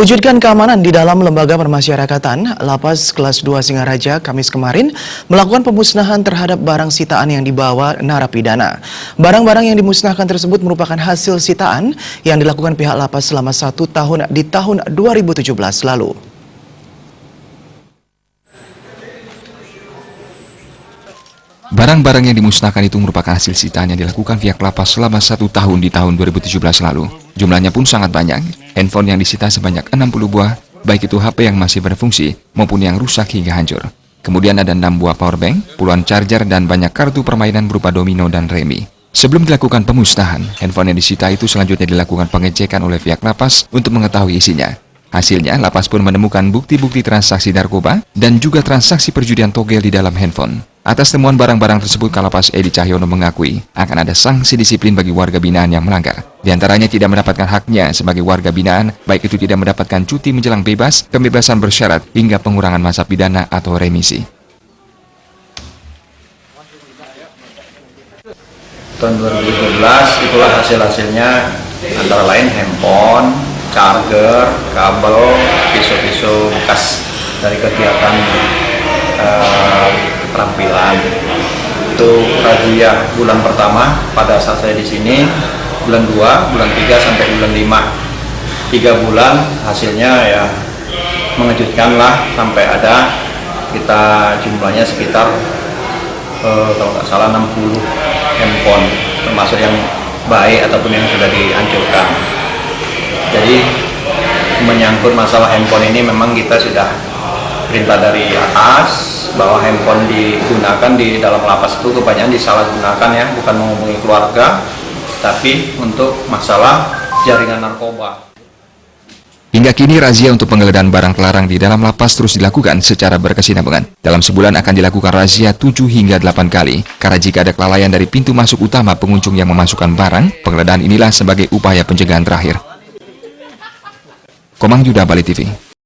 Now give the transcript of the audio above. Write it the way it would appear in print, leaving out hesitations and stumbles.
Mewujudkan keamanan di dalam lembaga permasyarakatan, Lapas Kelas 2 Singaraja Kamis kemarin melakukan pemusnahan terhadap barang sitaan yang dibawa narapidana. Barang-barang yang dimusnahkan tersebut merupakan hasil sitaan yang dilakukan pihak lapas selama 1 tahun di tahun 2017 lalu. Barang-barang yang dimusnahkan itu merupakan hasil sitaan yang dilakukan pihak lapas selama 1 tahun di tahun 2017 lalu. Jumlahnya pun sangat banyak. Handphone yang disita sebanyak 60 buah, baik itu HP yang masih berfungsi maupun yang rusak hingga hancur. Kemudian ada 6 buah powerbank, puluhan charger, dan banyak kartu permainan berupa domino dan remi. Sebelum dilakukan pemusnahan, handphone yang disita itu selanjutnya dilakukan pengecekan oleh pihak lapas untuk mengetahui isinya. Hasilnya, lapas pun menemukan bukti-bukti transaksi narkoba dan juga transaksi perjudian togel di dalam handphone. Atas temuan barang-barang tersebut, Kalapas Edi Cahyono mengakui akan ada sanksi disiplin bagi warga binaan yang melanggar. Di antaranya tidak mendapatkan haknya sebagai warga binaan, baik itu tidak mendapatkan cuti menjelang bebas, pembebasan bersyarat, hingga pengurangan masa pidana atau remisi. Tahun 2017 itulah hasil-hasilnya, antara lain handphone, charger, kabel, pisau-pisau bekas dari kegiatan keterampilan. Itu razia bulan pertama pada saat saya di sini, bulan 2, bulan 3 sampai bulan 5. 3 bulan hasilnya ya mengejutkan lah, sampai ada kita jumlahnya sekitar kalau nggak salah 60 handphone, termasuk yang baik ataupun yang sudah dihancurkan. Jadi menyangkut masalah handphone ini memang kita sudah perintah dari atas bahwa handphone digunakan di dalam lapas itu kebanyakan disalahgunakan ya, bukan menghubungi keluarga, tapi untuk masalah jaringan narkoba. Hingga kini razia untuk penggeledahan barang terlarang di dalam lapas terus dilakukan secara berkesinambungan. Dalam sebulan akan dilakukan razia 7 hingga 8 kali. Karena jika ada kelalaian dari pintu masuk utama pengunjung yang memasukkan barang, penggeledahan inilah sebagai upaya pencegahan terakhir. Komang Yuda, Bali TV.